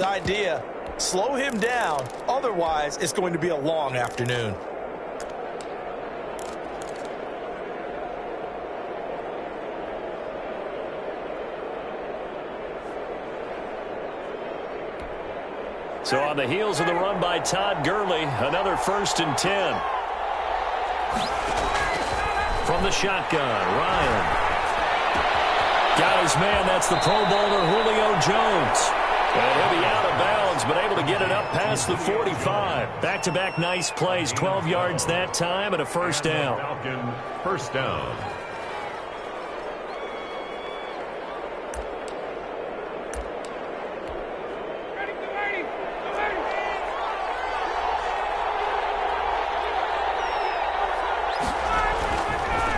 idea. Slow him down. Otherwise, it's going to be a long afternoon. So on the heels of the run by Todd Gurley, another 1st and 10. From the shotgun, Ryan. Got his man, that's the Pro Bowler Julio Jones. And he'll be out of bounds, but able to get it up past the 45. Back-to-back nice plays, 12 yards that time and a 1st down. Falcon, 1st down.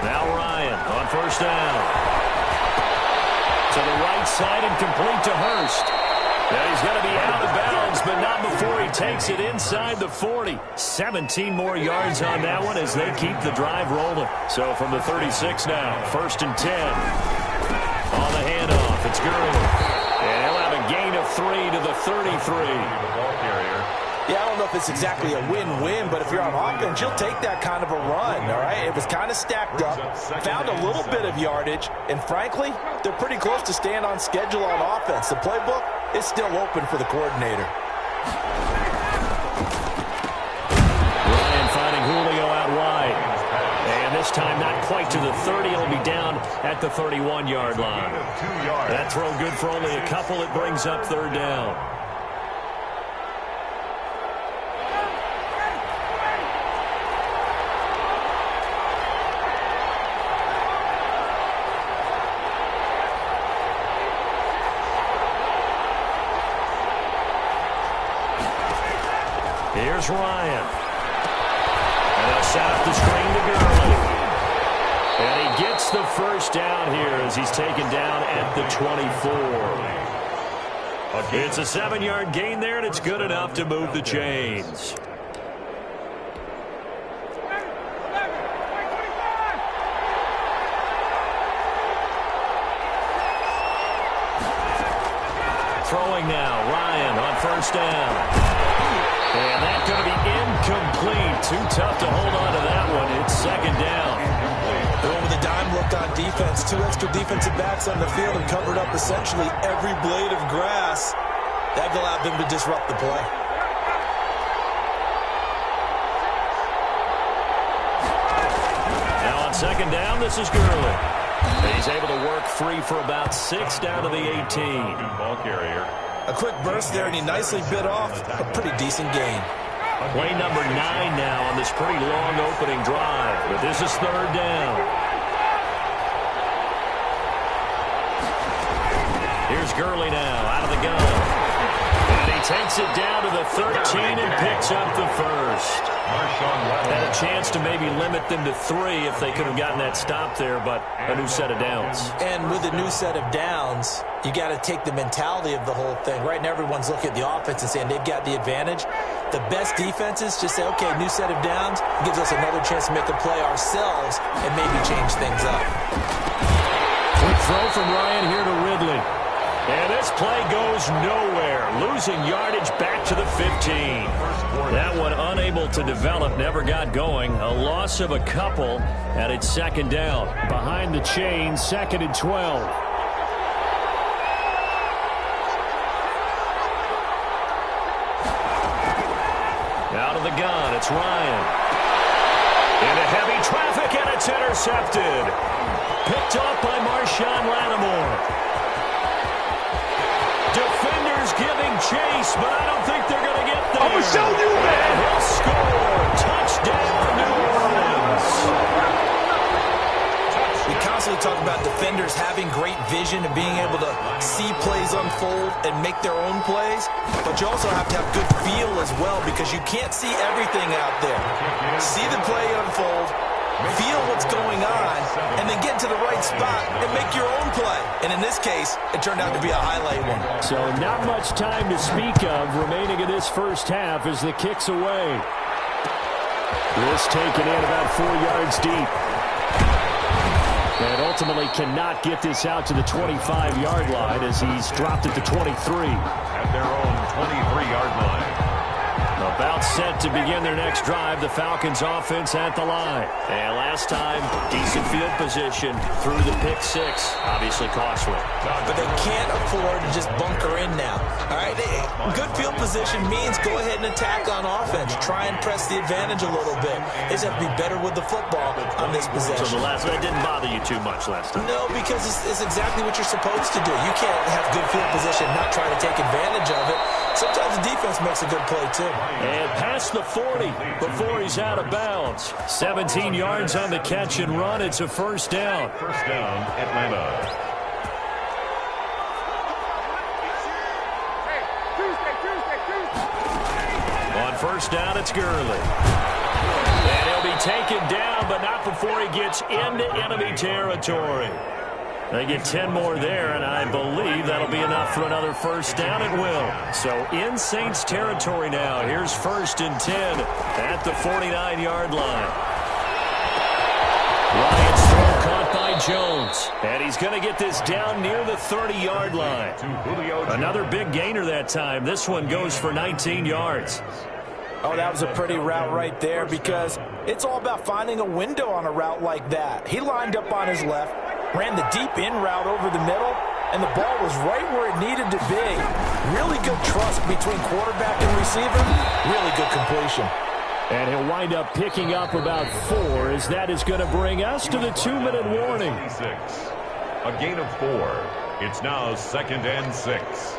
Now Ryan on 1st down. To the right side and complete to Hurst. And he's going to be out of bounds, but not before he takes it inside the 40. 17 more yards on that one as they keep the drive rolling. So from the 36 now, 1st and 10. On the handoff, it's Gurley. And he'll have a gain of 3 to the 33. The ball carrier. Yeah, I don't know if it's exactly a win-win, but if you're on offense, you'll take that kind of a run, all right? It was kind of stacked up, found a little bit of yardage, and frankly, they're pretty close to staying on schedule on offense. The playbook is still open for the coordinator. Ryan finding Julio out wide. And this time not quite to the 30. It'll be down at the 31-yard line. That throw good for only a couple. It brings up 3rd down. Here's Ryan. And they'll set up the screen to Gurley. And he gets the 1st down here as he's taken down at the 24. It's a 7-yard gain there, and it's good enough to move the chains. Throwing now, Ryan on 1st down. And that's going to be incomplete. Too tough to hold on to that one. It's 2nd down. Over the dime look on defense. 2 extra defensive backs on the field and covered up essentially every blade of grass. That allowed them to disrupt the play. Now on 2nd down, this is Gurley. And he's able to work free for about 6 down to the 18. Ball carrier. A quick burst there, and he nicely bit off a pretty decent gain. Play number 9 now on this pretty long opening drive. But this is 3rd down. Here's Gurley now out of the gun. And he takes it down to the 13 and picks up the 1st. Had a chance to maybe limit them to 3 if they could have gotten that stop there, but a new set of downs. And with a new set of downs, you got to take the mentality of the whole thing. Right now, everyone's looking at the offense and saying they've got the advantage. The best defenses just say, okay, new set of downs gives us another chance to make a play ourselves and maybe change things up. Quick throw from Ryan here to Ridley. And this play goes nowhere. Losing yardage back to the 15. That one unable to develop, never got going. A loss of a couple, and it's 2nd down. Behind the chain, 2nd and 12. Out of the gun, it's Ryan. Into heavy traffic, and it's intercepted. Picked off by Marshawn Lattimore. Defenders giving chase, but I don't think they're going to get there. I'm going to show you, man. And he'll score. Touchdown, New Orleans. We constantly talk about defenders having great vision and being able to see plays unfold and make their own plays, but you also have to have good feel as well because you can't see everything out there. See the play unfold, feel what's going on, and then get to the right spot and make your own play. And in this case, it turned out to be a highlight one. So not much time to speak of remaining in this 1st half as the kick's away. This taken in about 4 yards deep. And ultimately cannot get this out to the 25-yard line as he's dropped it to 23. At their own set to begin their next drive. The Falcons offense at the line. And last time, decent field position through the pick six. Obviously costly. But they can't afford to just bunker in now. All right, good field position means go ahead and attack on offense. Try and press the advantage a little bit. They just have to be better with the football on this possession. So that didn't bother you too much last time? No, because it's exactly what you're supposed to do. You can't have good field position and not try to take advantage of it. Sometimes the defense makes a good play, too. And past the 40 before he's out of bounds. 17 yards on the catch and run. It's a first down. First down, Atlanta. On first down, it's Gurley. And he'll be taken down, but not before he gets into enemy territory. They get 10 more there, and I believe that'll be enough for another first down at will. So in Saints territory now. Here's first and 10 at the 49-yard line. Ryan's throw caught by Jones. And he's going to get this down near the 30-yard line. Another big gainer that time. This one goes for 19 yards. Oh, that was a pretty route right there because it's all about finding a window on a route like that. He lined up on his left, ran the deep in route over the middle, and the ball was right where it needed to be. Really good trust between quarterback and receiver. Really good completion. And he'll wind up picking up about 4 as that is going to bring us to the 2-minute warning. A gain of 4. It's now 2nd and 6.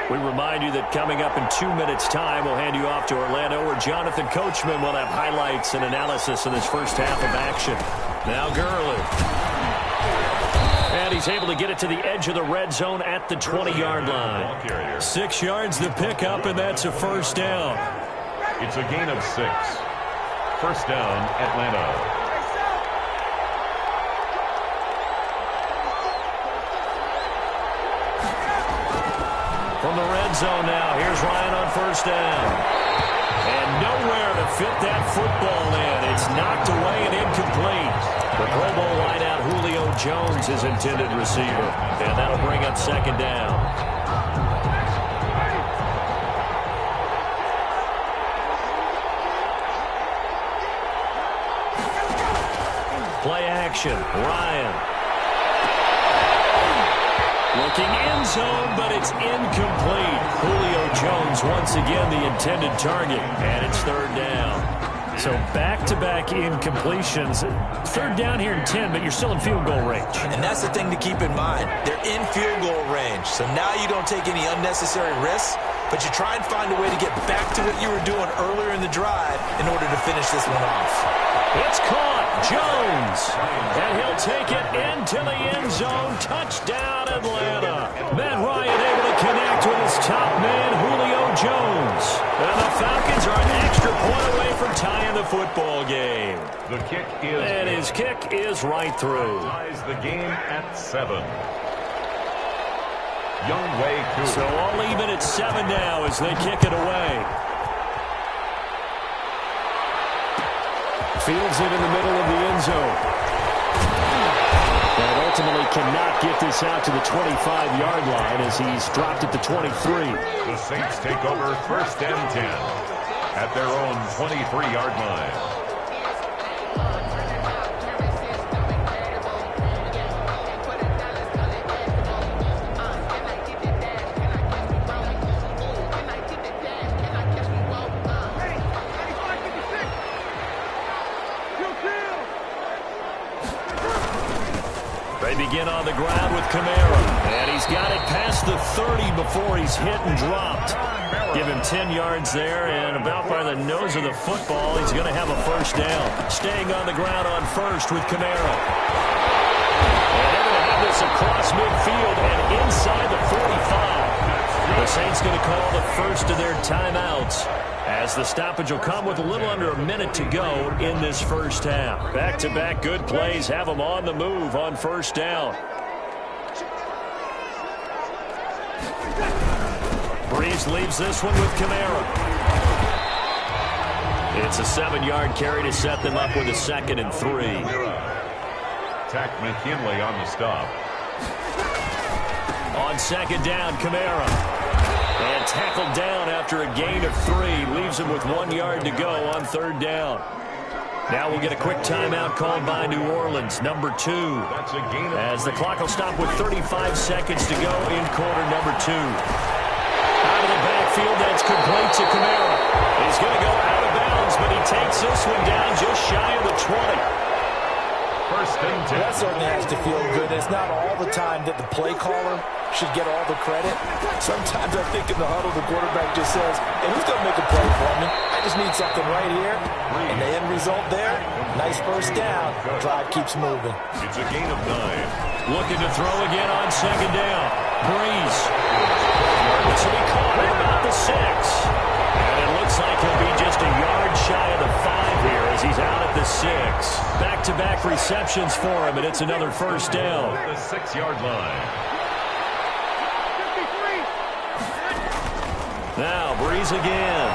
We remind you that coming up in 2 minutes' time, we'll hand you off to Orlando, where Jonathan Coachman will have highlights and analysis in this first half of action. Now Gurley. And he's able to get it to the edge of the red zone at the 20-yard line. 6 yards the pickup, and that's a first down. It's a gain of 6. First down, Atlanta. From the red zone now, here's Ryan on first down. And nowhere to fit that football in. It's knocked away and incomplete. The Pro Bowl wideout Julio Jones, his intended receiver. And that'll bring up second down. Play action, Ryan. Looking end zone, but it's incomplete. Julio Jones once again the intended target, and it's third down. So back-to-back incompletions. Third down here in 10, but you're still in field goal range. And that's the thing to keep in mind. They're in field goal range, so now you don't take any unnecessary risks, but you try and find a way to get back to what you were doing earlier in the drive in order to finish this one off. It's caught. Jones. And he'll take it into the end zone. Touchdown, Atlanta. Matt Ryan able to connect with his top man, Julio Jones. And the Falcons are an extra point away from tying the football game. The kick is... And his kick is right through. Ties the game at 7. Younghoe Koo. So all even at 7 now as they kick it away. Fields it in the middle of the end zone. And ultimately cannot get this out to the 25-yard line as he's dropped at the 23. The Saints take over first and 10 at their own 23-yard line. Begin on the ground with Kamara. And he's got it past the 30 before he's hit and dropped. Give him 10 yards there, and about by the nose of the football, he's going to have a first down. Staying on the ground on first with Kamara. And they're going to have this across midfield and inside the 45. The Saints going to call the first of their timeouts, as the stoppage will come with a little under a minute to go in this first half. Back-to-back good plays have them on the move on first down. Breeze leaves this one with Kamara. It's a 7-yard carry to set them up with a 2nd and 3. Tack McKinley on the stop. On second down, Kamara. And tackled down after a gain of 3. Leaves him with 1 yard to go on 3rd down. Now we'll get a quick timeout called by New Orleans, number 2. As the clock will stop with 35 seconds to go in quarter number 2. Out of the backfield, that's complete to Kamara. He's going to go out of bounds, but he takes this one down just shy of the 20. First and 10. That certainly has to feel good. It's not all the time that the play caller should get all the credit. Sometimes I think in the huddle, the quarterback just says, hey, who's going to make a play for me? I just need something right here. And the end result there, nice first down. Drive keeps moving. It's a gain of 9. Looking to throw again on 2nd down. Breeze. This will be caught at about the 6. And it looks like he'll be just a yard shy of the 5 here as he's out at the 6. Back-to-back receptions for him, and it's another first down. The 6-yard line. Now, Breeze again.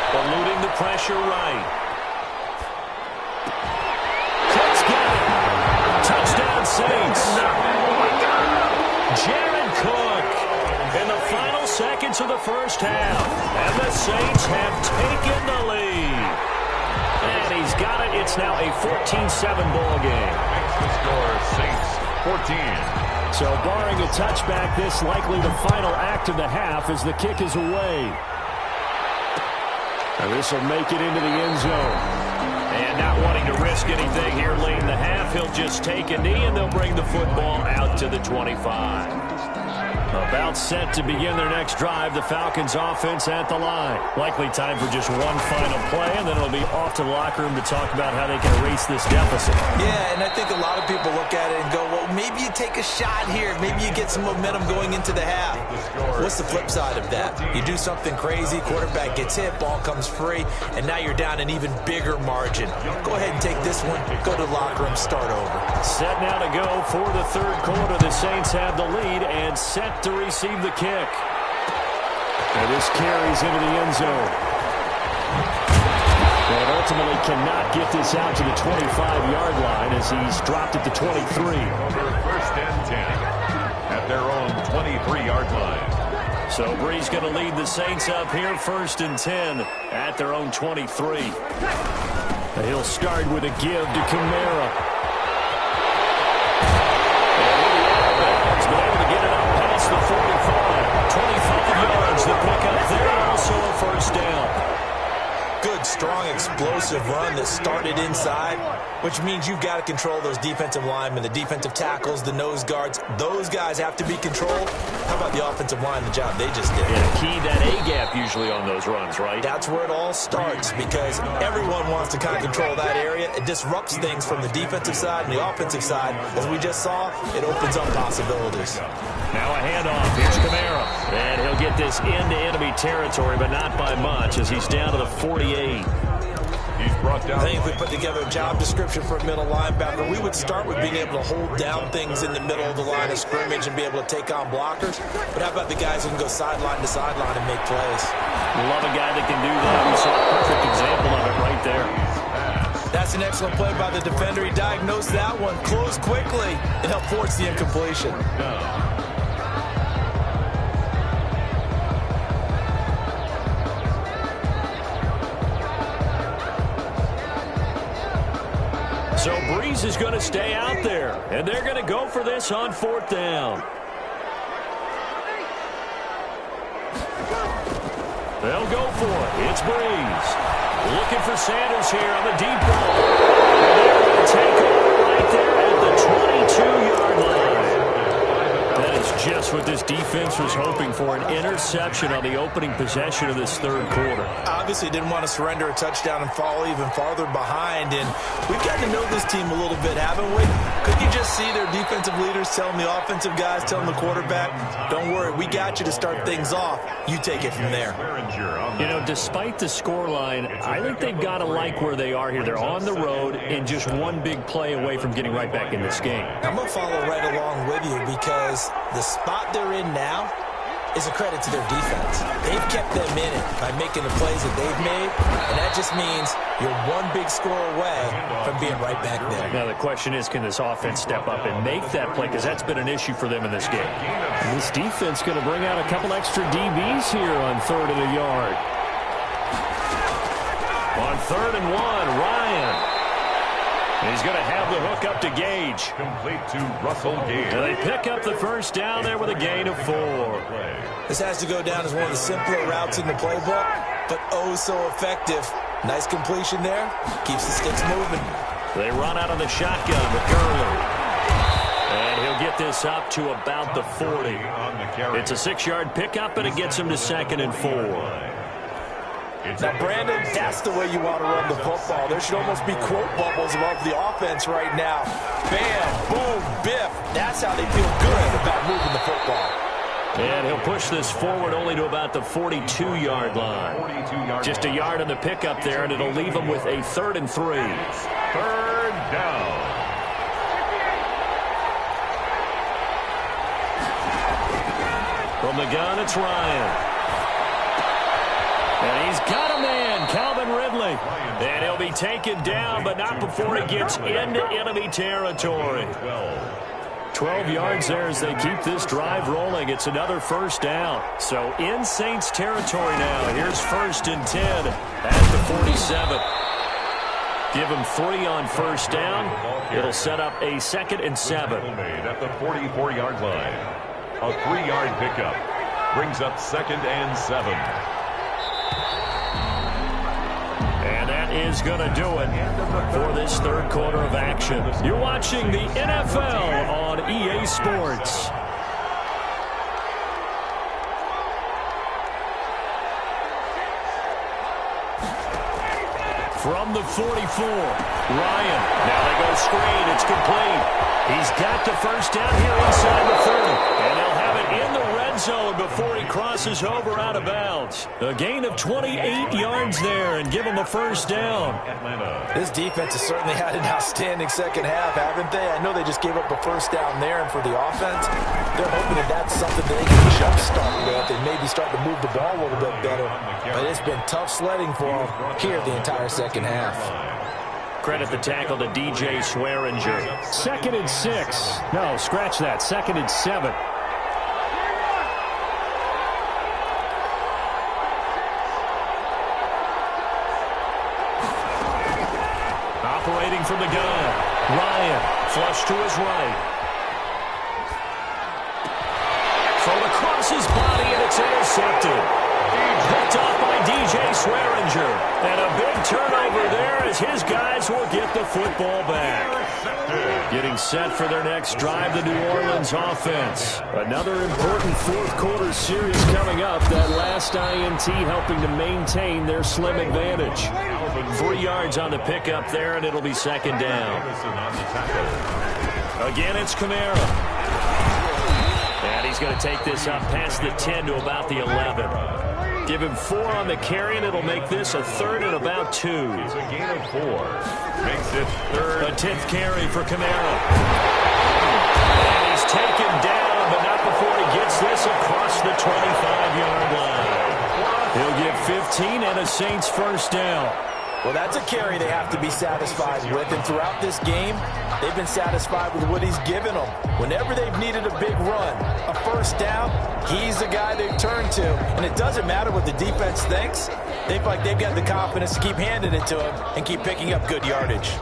Eluding the pressure right. Cook's got it. Touchdown, Saints. Jared Cook in the final seconds of the first half. And the Saints have taken the lead. And he's got it. It's now a 14-7 ball game. Makes the score Saints 14. So barring a touchback, this likely the final act of the half as the kick is away. And this will make it into the end zone. And not wanting to risk anything here late in the half, he'll just take a knee and they'll bring the football out to the 25. About set to begin their next drive, the Falcons offense at the line. Likely time for just one final play, and then it'll be off to the locker room to talk about how they can erase this deficit. Yeah, and I think a lot of people look at it and go, well, maybe you take a shot here. Maybe you get some momentum going into the half. What's the flip side of that? You do something crazy, quarterback gets hit, ball comes free, and now you're down an even bigger margin. Go ahead and take this one, go to the locker room, start over. Set now to go for the 3rd quarter. The Saints have the lead and set to receive the kick. And this carries into the end zone. And ultimately cannot get this out to the 25-yard line as he's dropped at the 23. First and 10 at their own 23-yard line. So Breeze going to lead the Saints up here, 1st and 10 at their own 23. He'll start with a give to Kamara. Been able to get it up past the 45. 25 yards to pick up there. Also a first down. Good, strong, explosive run that started inside, which means you've got to control those defensive linemen, the defensive tackles, the nose guards. Those guys have to be controlled. How about the offensive line, the job they just did? Yeah, key that A-gap usually on those runs, right? That's where it all starts because everyone wants to kind of control that area. It disrupts things from the defensive side and the offensive side. As we just saw, it opens up possibilities. Now a handoff. Here's Kamara. And he'll get this into enemy territory, but not by much as he's down to the 48. He's brought down. I think if we put together a job description for a middle linebacker, we would start with being able to hold down things in the middle of the line of scrimmage and be able to take on blockers. But how about the guys who can go sideline to sideline and make plays? Love a guy that can do that. We saw a perfect example of it right there. That's an excellent play by the defender. He diagnosed that one, closed quickly, and helped force the incompletion. So Breeze is going to stay out there, and they're going to go for this on 4th down. They'll go for it. It's Breeze. Looking for Sanders here on the deep ball. And they're going to take over right there at the 22-yard line. That is just what this defense was hoping for, an interception on the opening possession of this 3rd quarter. Obviously didn't want to surrender a touchdown and fall even farther behind, and we've gotten to know this team a little bit, haven't we? Couldn't you just see their defensive leaders telling the offensive guys, telling the quarterback, don't worry, we got you to start things off. You take it from there. You know, despite the scoreline, I think they've got to like where they are here. They're on the road and just one big play away from getting right back in this game. I'm going to follow right along with you because the spot they're in now, is a credit to their defense. They've kept them in it by making the plays that they've made, and that just means you're one big score away from being right back there. Now the question is, can this offense step up and make that play? Because that's been an issue for them in this game. And this defense going to bring out a couple extra DBs here on 3rd and a yard. On 3rd and 1, Ryan. He's going to have the hook up to Gage. Complete to Russell Gage. And they pick up the first down there with a gain of 4. This has to go down as one of the simpler routes in the playbook, but oh so effective. Nice completion there. Keeps the sticks moving. They run out of the shotgun with Gurley. And he'll get this up to about the 40. It's a 6-yard pickup, and it gets him to 2nd and 4. Now, Brandon, that's the way you want to run the football. There should almost be quote bubbles above the offense right now. Bam, boom, biff. That's how they feel good about moving the football. And he'll push this forward only to about the 42-yard line. Just a yard on the pickup there, and it'll leave him with a 3rd and 3. 3rd down. From the gun, it's Ryan. And he's got a man, Calvin Ridley. And he'll be taken down, but not before he gets into enemy territory. 12 yards there as they keep this drive rolling. It's another first down. So in Saints territory now. Here's 1st and 10 at the 47. Give him 3 on first down. It'll set up a 2nd and 7. At the 44-yard line. A 3-yard pickup. Brings up 2nd and 7. Is going to do it for this 3rd quarter of action. You're watching the NFL on EA Sports. From the 44, Ryan. Now they go screen. It's complete. He's got the first down here inside the 30. And they'll have it in the red zone before he crosses over out of bounds. A gain of 28 yards there and give him a first down. This defense has certainly had an outstanding second half, haven't they? I know they just gave up a first down there, and for the offense, they're hoping that that's something they can jumpstart with and maybe start to move the ball a little bit better. But it's been tough sledding for them here the entire second half. Credit the tackle to DJ Swearinger. 2nd and 6. No, scratch that. 2nd and 7. Operating from the gun. Ryan, flush to his right. Thrown across his body, and it's intercepted. Picked off by DJ Swearinger. And a big turnover there as his guys will get the football back. Getting set for their next drive, the New Orleans offense. Another important 4th quarter series coming up. That last INT helping to maintain their slim advantage. 3 yards on the pickup there, and it'll be 2nd down. Again, it's Kamara. And he's going to take this up past the 10 to about the 11. Give him 4 on the carry, and it'll make this a 3rd and about 2. It's a gain of 4. Makes it 3rd. A 10th carry for Kamara. And he's taken down, but not before he gets this across the 25-yard line. He'll get 15 and a Saints first down. Well, that's a carry they have to be satisfied with, and throughout this game, they've been satisfied with what he's given them. Whenever they've needed a big run, a first down, he's the guy they've turned to. And it doesn't matter what the defense thinks. They feel like they've got the confidence to keep handing it to him and keep picking up good yardage.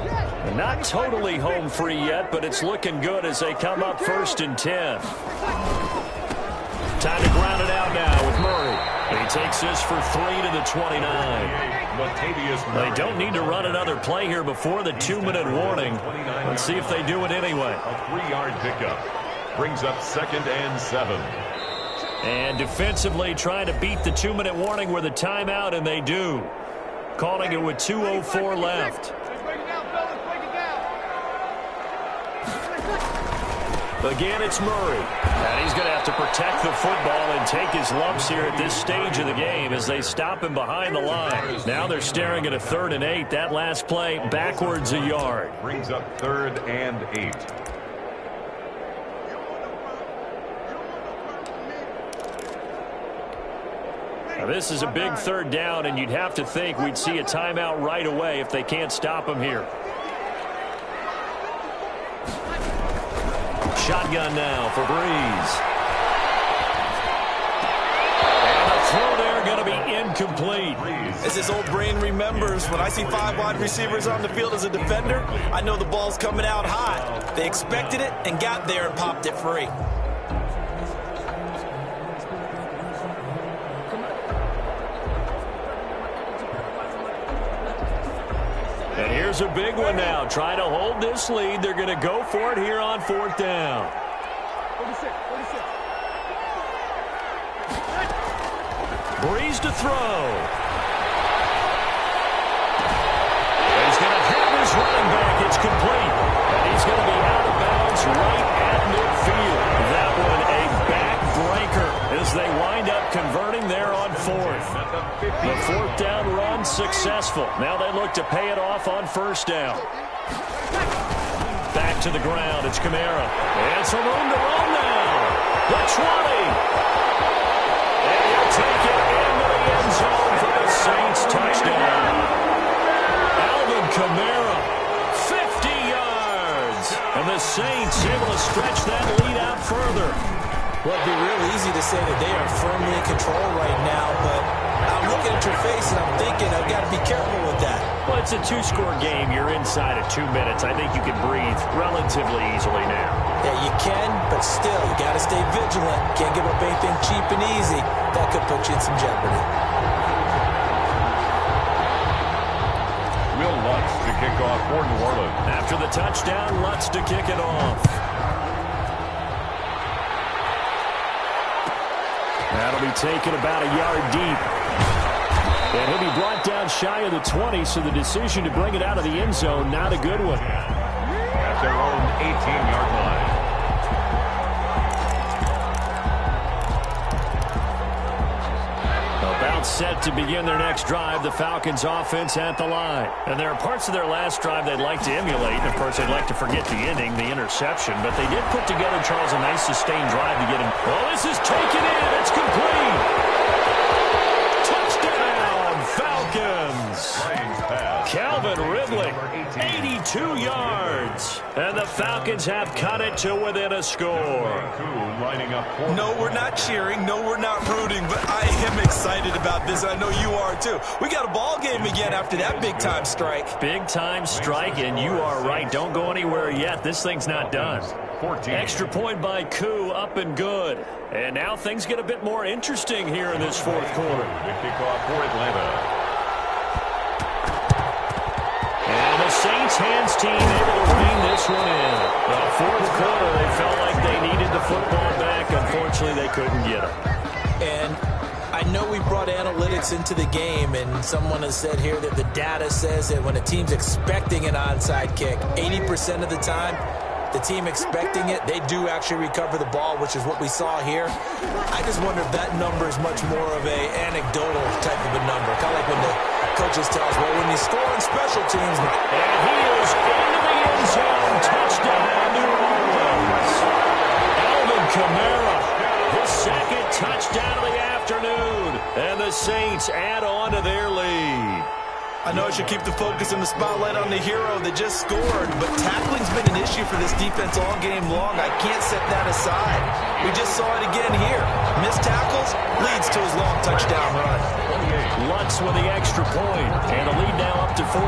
Not totally home free yet, but it's looking good as they come up 1st and 10. Time to ground it out now with Murray. And he takes this for 3 to the 29. They don't need to run another play here before the 2-minute warning. Let's see if they do it anyway. A 3-yard pickup. Brings up 2nd and 7. And defensively trying to beat the 2-minute warning with a timeout, and they do. Calling it with 2:04 left. Again, it's Murray. And he's going to have to protect the football and take his lumps here at this stage of the game as they stop him behind the line. Now they're staring at a 3rd and 8. That last play backwards a yard. Brings up 3rd and 8. Now, this is a big third down, and you'd have to think we'd see a timeout right away if they can't stop him here. Shotgun now for Breeze. And the throw there going to be incomplete. As his old brain remembers, when I see 5 wide receivers on the field as a defender, I know the ball's coming out high. They expected it and got there and popped it free. And here's a big one now. Trying to hold this lead. They're going to go for it here on 4th down. 46. Breeze to throw. He's going to have his running back. It's complete. And he's going to be out of bounds right at midfield. That one a backbreaker as they wind up converting there on 4th. The 4th down run successful. Now they look to pay it off on 1st down. Back to the ground. It's Kamara. And some room to run now. The 20. And he'll take it into the end zone for the Saints touchdown. Alvin Kamara, 50 yards. And the Saints able to stretch that lead out further. Well, it'd be real easy to say that they are firmly in control right now, but I'm looking at your face and I'm thinking I've got to be careful with that. Well, it's a 2-score game. You're inside of 2 minutes. I think you can breathe relatively easily now. Yeah, you can, but still, you got to stay vigilant. Can't give up anything cheap and easy. That could put you in some jeopardy. Will Lutz to kick off for New Orleans. After the touchdown, Lutz to kick it off. That'll be taken about a yard deep. And he'll be brought down shy of the 20, so the decision to bring it out of the end zone, not a good one. At their own 18-yard line. About set to begin their next drive, the Falcons offense at the line. And there are parts of their last drive they'd like to emulate. And, of course, they'd like to forget the ending, the interception. But they did put together, Charles, a nice sustained drive to get him. Oh, this is taken in. It's complete. Touchdown, Falcons. Calvin Ridley, 82 yards. And the Falcons have cut it to within a score. No, we're not cheering. No, we're not rooting. But I am excited about this. I know you are, too. We got a ball game again after that big-time strike. Big-time strike, and you are right. Don't go anywhere yet. This thing's not done. 14. Extra point by Koo, up and good. And now things get a bit more interesting here in this 4th quarter. The kickoff for Atlanta. And the Saints hands team able to rein this one in. The 4th quarter, they felt like they needed the football back. Unfortunately, they couldn't get it. And I know we brought analytics into the game, and someone has said here that the data says that when a team's expecting an onside kick, 80% of the time, the team expecting it, they do actually recover the ball, which is what we saw here. I just wonder if that number is much more of a anecdotal type of a number. Kind of like when the coaches tell us, well, when you score on special teams. And he is into the end zone. Touchdown, New Orleans. Alvin Kamara, his 2nd touchdown of the afternoon. And the Saints add on to their lead. I know I should keep the focus and the spotlight on the hero that just scored, but tackling's been an issue for this defense all game long. I can't set that aside. We just saw it again here. Missed tackles leads to his long touchdown run. Lutz with the extra point, and a lead now up to 14.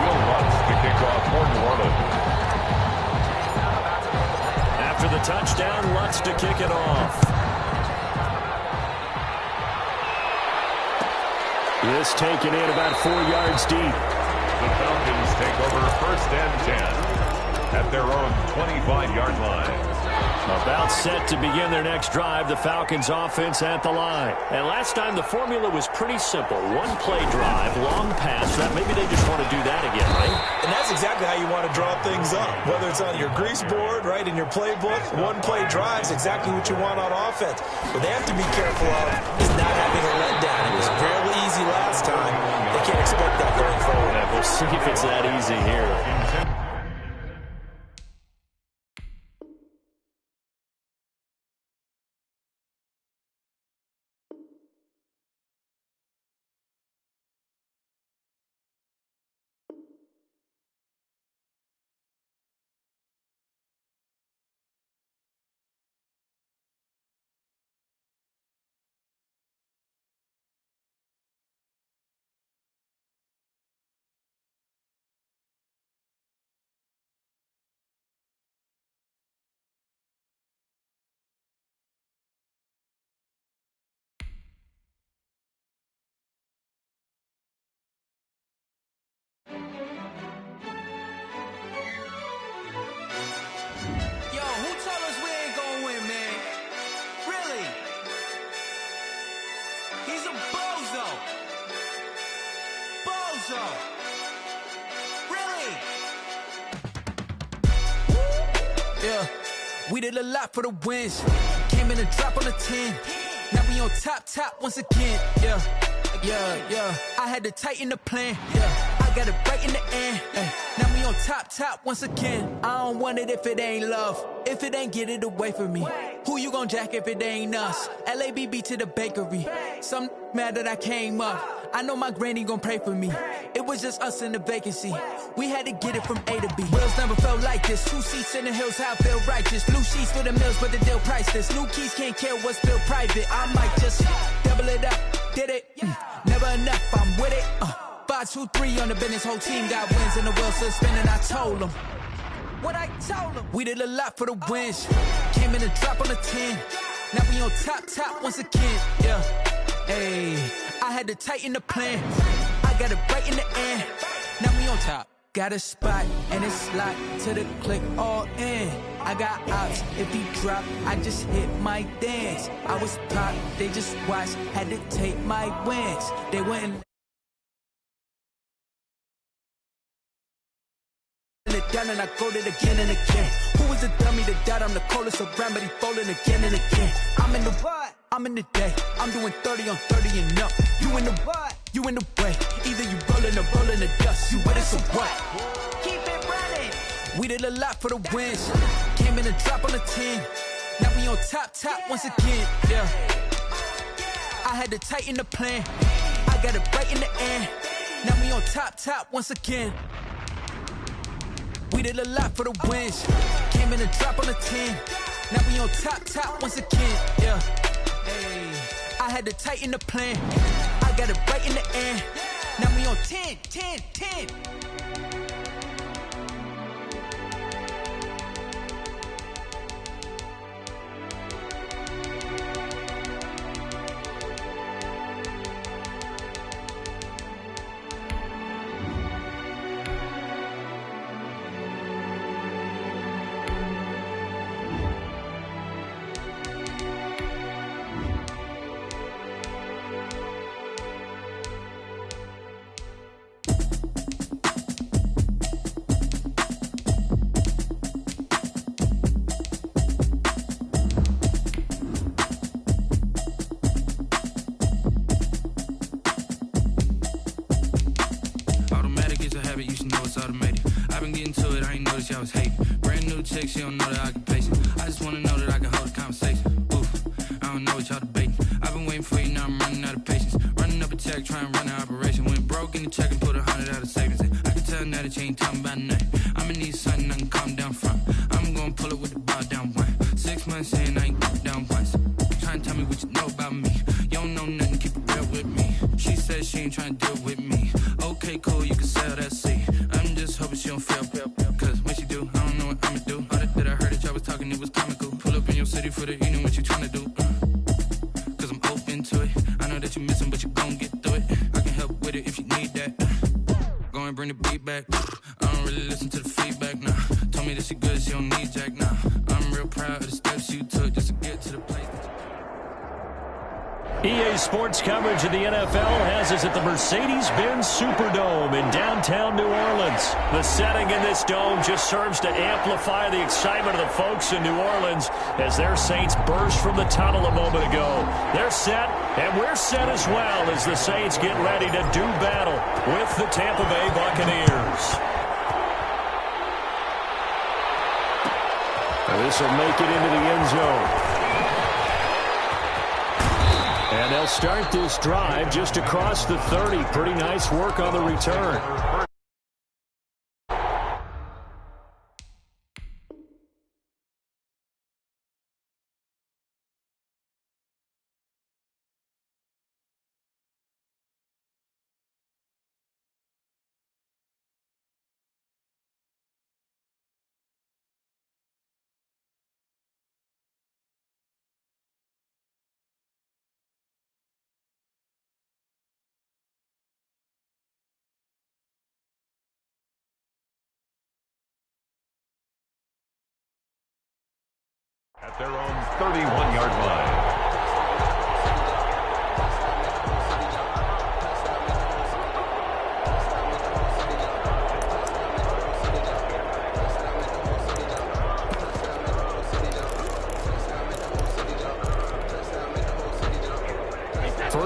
Will Lutz to kick off for New Orleans. After the touchdown, Lutz to kick it off. This taken in about 4 yards deep. The Falcons take over 1st and 10 at their own 25-yard line. About set to begin their next drive, the Falcons offense at the line. And last time the formula was pretty simple. 1-play drive, long pass. That maybe they just want to do that again, right? And that's exactly how you want to draw things up. Whether it's on your grease board, right, in your playbook, 1-play drive is exactly what you want on offense. What they have to be careful of is not having a letdown. It was fairly easy last time. They can't expect that going forward. Yeah, we'll see if it's that easy here. yeah. We did a lot for the wins. Came in a drop on a 10. Now we on top once again, yeah. I had to tighten the plan, yeah. I got it right in the end, now we on top once again. I don't want it if it ain't love. If it ain't, get it away from me. Who you gon' jack if it ain't us? LABB to the bakery. Some mad that I came up. I know my granny gon' pray for me. It was just us in the vacancy. We had to get it from A to B. Wheels never felt like this. 2 seats in the hills, how I feel righteous. Blue sheets for the mills, but the deal priceless. New keys can't care what's still private. I might just double it up. Did it? Never enough, I'm with it. 5, 2, 3 on the business. Whole team got wins and the wheels still spinning. I told them what I told them. We did a lot for the wins. Came in a drop on a 10. Now we on top once again, yeah. Hey, I had to tighten the plan. I got it right in the end. Now we on top. Got a spot and it's locked to the click all in. I got ops, if he drop, I just hit my dance. I was pop, they just watched, had to take my wins. They wouldn't it down and I go it again and again. Who was the dummy that died? I'm the coldest around, but he falling again and again. I'm in the what? I'm in the day. I'm doing 30 on 30 and up. You in the what? You in the way. Either you rollin' or rollin' the dust. You with us or what? Keep it running. We did a lot for the wins. Came in a drop on a 10. Now we on top once again, yeah. I had to tighten the plan. I got it right in the end. Now we on top once again. We did a lot for the wins. Came in a drop on a 10. Now we on top once again, yeah. Hey, I had to tighten the plan. I got it right in the end. Now we on 10. I was hating. Brand new chick, she don't know that I can pace it. I just wanna know that I can hold a conversation. Oof, I don't know what y'all debating. I've been waiting for you, now I'm running out of patience. Running up a check, trying to run an operation. Went broke in the check and put 100 out of savings in. I can tell now that you ain't talking about nothing. I'ma need something I can calm down from. I'm gonna pull it with the bar down one. 6 months in, I ain't come down once. Trying to tell me what you know about me. You don't know nothing, keep it real with me. She said she ain't trying to deal with me. Okay, cool, you can sell that seat. I'm just hoping she don't fail. Cause when she do, I don't know what I'ma do. All that I heard that y'all was talking, it was comical. Pull up in your city for the evening, what you tryna do? Cause I'm open to it. I know that you missing, but you gon' get through it. I can help with it if you need that. Go and bring the beat back. I don't really listen to the feedback, nah. Told me that she good, she don't need Jack, nah. I'm real proud of the steps you took just to get to the place. EA Sports coverage of the NFL has us at the Mercedes-Benz Superdome in downtown New Orleans. The setting in this dome just serves to amplify the excitement of the folks in New Orleans as their Saints burst from the tunnel a moment ago. They're set, and we're set as well as the Saints get ready to do battle with the Tampa Bay Buccaneers. This will make it into the end zone. And they'll start this drive just across the 30. Pretty nice work on the return. At their own 31-yard line.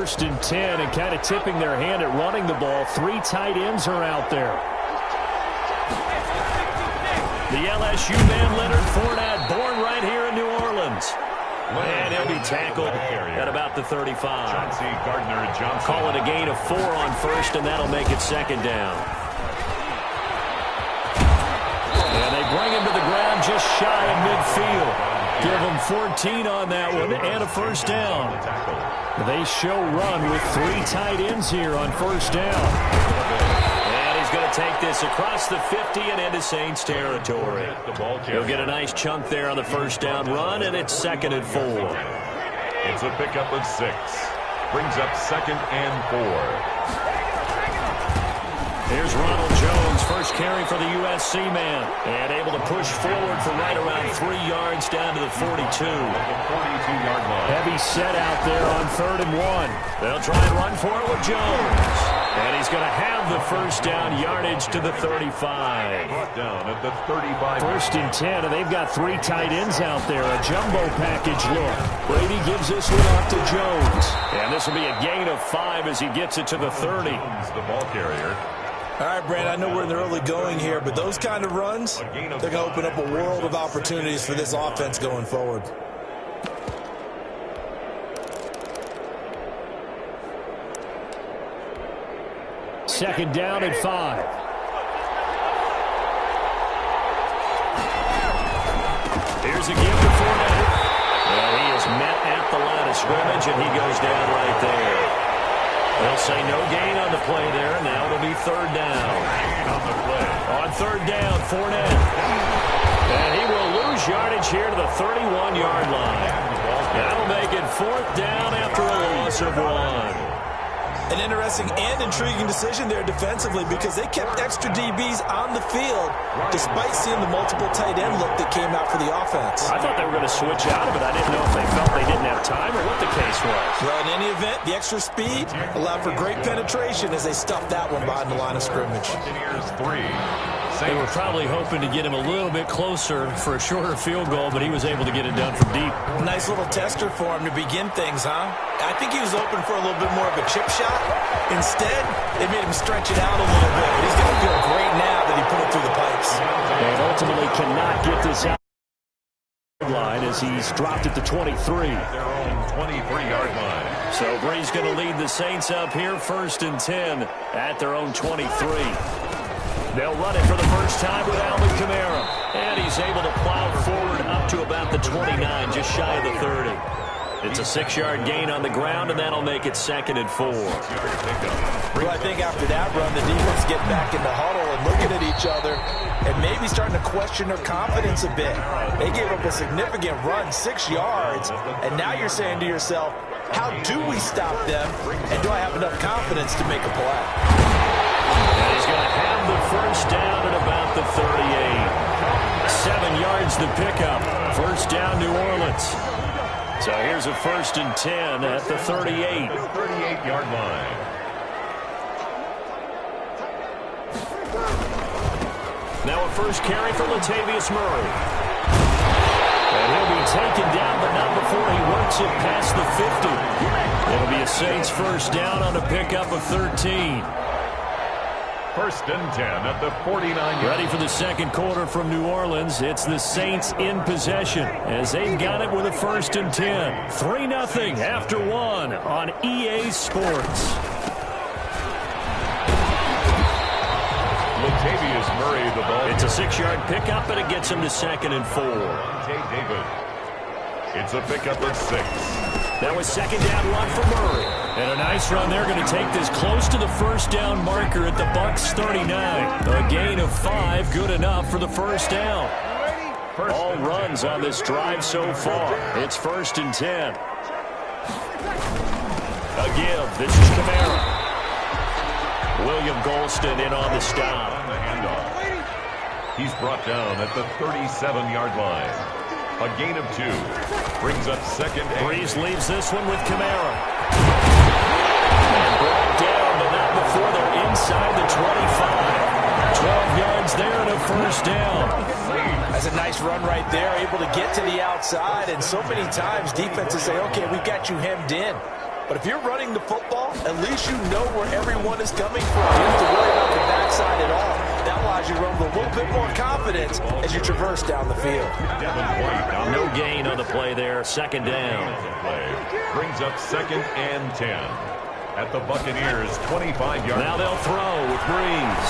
1st and 10 and kind of tipping their hand at running the ball. 3 tight ends are out there. The LSU man, Leonard Fournette, born right here in New Orleans. And he'll be tackled at about the 35. Call it a gain of 4 on 1st, and that'll make it 2nd down. And they bring him to the ground just shy of midfield. Give him 14 on that one and a 1st down. They show run with 3 tight ends here on 1st down. And he's going to take this across the 50 and into Saints territory. He'll get a nice chunk there on the 1st down run, and it's 2nd and 4. It's a pickup of 6. Brings up 2nd and 4. Here's Ronald Jones, first carry for the USC man, and able to push forward for right around 3 yards down to the 42. 42-yard line. Heavy set out there on 3rd and 1. They'll try and run for it with Jones. And he's going to have the 1st down yardage to the 35. Brought down at the 35. 1st and 10, and they've got 3 tight ends out there. A jumbo package look. Brady gives this one off to Jones. And this will be a gain of 5 as he gets it to the 30. The ball carrier. All right, Brand, I know we're in the early going here, but those kind of runs, they're going to open up a world of opportunities for this offense going forward. Second down and 5. Here's a give to Fournette. Well, he is met at the line of scrimmage, and he goes down right there. They'll say no gain on the play there. Now it'll be 3rd down. On 3rd down, Fournette. And he will lose yardage here to the 31-yard line. That'll make it 4th down after a loss of 1. An interesting and intriguing decision there defensively because they kept extra DBs on the field despite seeing the multiple tight end look that came out for the offense. I thought they were going to switch out of it. I didn't know if they felt they didn't have time or what the case was. Well, in any event, the extra speed allowed for great penetration as they stuffed that one behind the line of scrimmage. They were probably hoping to get him a little bit closer for a shorter field goal, but he was able to get it done from deep. Nice little tester for him to begin things, huh? I think he was open for a little bit more of a chip shot. Instead, it made him stretch it out a little bit. But he's going to feel great now that he put it through the pipes. And ultimately cannot get this out line as he's dropped at the 23. Their own 23-yard line. So Brady's going to lead the Saints up here 1st and 10 at their own 23. They'll run it for the first time with Alvin Kamara. And he's able to plow forward up to about the 29, just shy of the 30. It's a 6-yard gain on the ground, and that'll make it 2nd and 4. Well, I think after that run, the defense get back in the huddle and looking at each other and maybe starting to question their confidence a bit. They gave up a significant run, 6 yards, and now you're saying to yourself, how do we stop them, and do I have enough confidence to make a play? And he's going to have the 1st down at about the 38. 7 yards the pickup. 1st down, New Orleans. So here's a 1st and 10 at the 38. 38-yard line. Now a first carry for Latavius Murray. And he'll be taken down, but not before he works it past the 50. It'll be a Saints 1st down on a pickup of 13. 1st and 10 at the 49. Ready for the 2nd quarter from New Orleans. It's the Saints in possession as they've got it with a 1st and 10. 3-0 after 1 on EA Sports. Latavius Murray, the ball. It's a 6-yard pickup, and it gets him to 2nd and 4. David. It's a pickup of 6. That was 2nd down run for Murray. And a nice run there, going to take this close to the 1st down marker at the Bucs 39. A gain of 5, good enough for the 1st down. All runs on this drive so far. It's 1st and 10. A give. This is Kamara. William Golston in on the stop. On the handoff. He's brought down at the 37-yard line. A gain of 2. Brings up 2nd. Breeze leaves this one with Kamara. And brought down, but not before they're inside the 25. 12 yards there and a 1st down. That's a nice run right there, able to get to the outside. And so many times defenses say, okay, we've got you hemmed in. But if you're running the football, at least you know where everyone is coming from. You don't have to worry about the backside at all. That allows you to run with a little bit more confidence as you traverse down the field. No gain on the play there. Second down. Brings up 2nd and 10 at the Buccaneers' 25-yard. Now they'll throw with Breeze.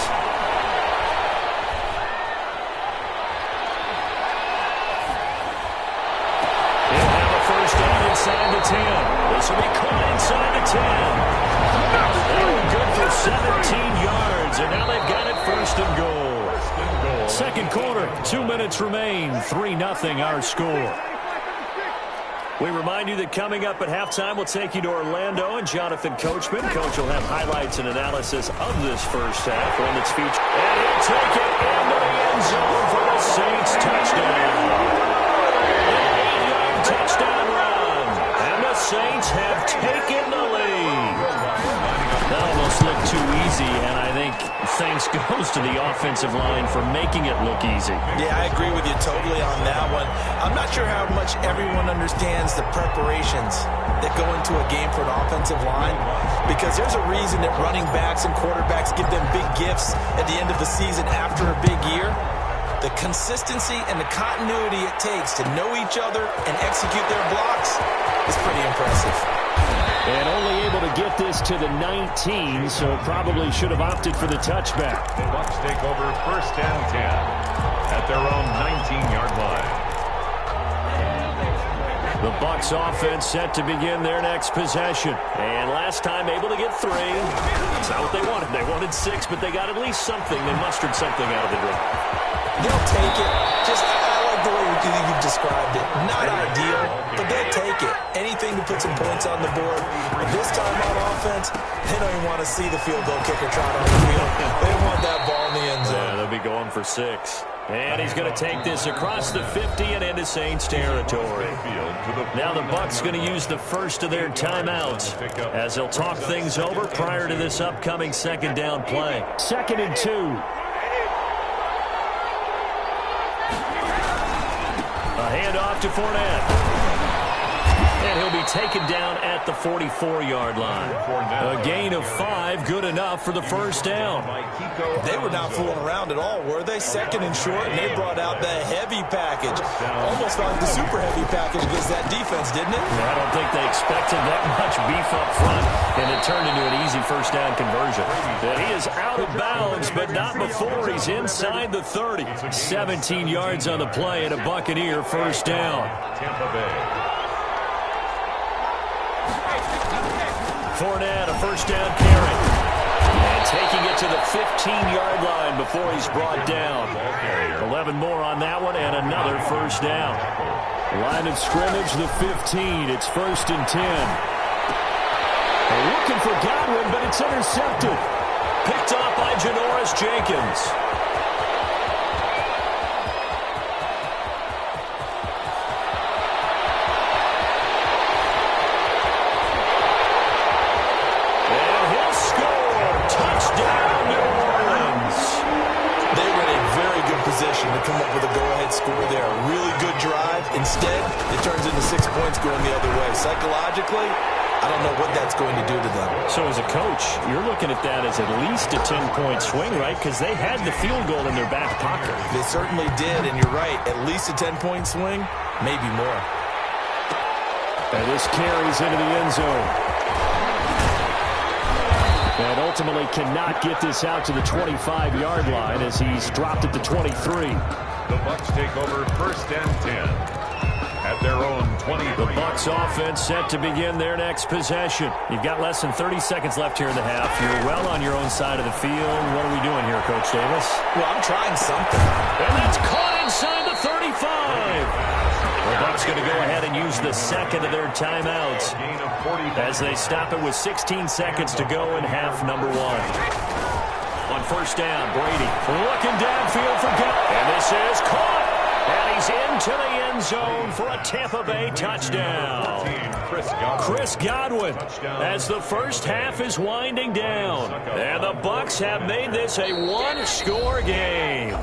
They'll have a first down inside the 10. This will be caught inside the 10. Good for 17 yards, and now they've got it first and goal. Second quarter, 2 minutes remain. 3-0 our score. We remind you that coming up at halftime, we'll take you to Orlando and Jonathan Coachman. Coach will have highlights and analysis of this first half when it's featured. And he'll take it into the end zone for the Saints touchdown. An 8-yard touchdown run. And the Saints have taken the lead. That almost looked too easy, and I think thanks goes to the offensive line for making it look easy. Yeah, I agree with you totally on that one. I'm not sure how much everyone understands the preparations that go into a game for an offensive line, because there's a reason that running backs and quarterbacks give them big gifts at the end of the season after a big year. The consistency and the continuity it takes to know each other and execute their blocks is pretty impressive. And only able to get this to the 19, so probably should have opted for the touchback. The Bucs take over 1st and 10 at their own 19-yard line. The Bucs offense set to begin their next possession. And last time able to get 3. It's not what they wanted. They wanted 6, but they got at least something. They mustered something out of the drive. They'll take it. I like the way you've described it. Not ideal, but they'll take it. Anything to put some points on the board. But this time on offense, they don't even want to see the field goal kicker trot on the field. They want that ball in the end zone. Yeah, they'll be going for 6. And he's going to take this across the 50 and into Saints territory. Now the Bucs going to use the first of their timeouts as they'll talk things over prior to this upcoming second down play. 2nd and 2. A handoff to Fournette. And he'll be taken down at the 44-yard line. A gain of 5, good enough for the first down. They were not fooling around at all, were they? 2nd and short, and they brought out the heavy package. Almost like the super heavy package against that defense, didn't it? I don't think they expected that much beef up front, and it turned into an easy first down conversion. And he is out of bounds, but not before he's inside the 30. 17 yards on the play and a Buccaneer first down. Tampa Bay. Fournette, a first down carry. And taking it to the 15-yard line before he's brought down. 11 more on that one and another first down. Line of scrimmage, the 15. It's 1st and 10. They're looking for Godwin, but it's intercepted. Picked off by Janoris Jenkins. To come up with a go-ahead score there. A really good drive. Instead, it turns into 6 points going the other way. Psychologically, I don't know what that's going to do to them. So as a coach, you're looking at that as at least a 10-point swing, right? Because they had the field goal in their back pocket. They certainly did, and you're right. At least a 10-point swing, maybe more. And this carries into the end zone. And ultimately cannot get this out to the 25-yard line as he's dropped at the 23. The Bucs take over 1st and 10 at their own 20. The Bucs offense set to begin their next possession. You've got less than 30 seconds left here in the half. You're well on your own side of the field. What are we doing here, Coach Davis? Well, I'm trying something. And that's caught inside the 35. The Bucs going to go ahead and use the second of their timeouts as they stop it with 16 seconds to go in half number 1. On first down, Brady looking downfield for Godwin. And this is caught. And he's into the end zone for a Tampa Bay touchdown. Chris Godwin as the first half is winding down. And the Bucs have made this a one-score game.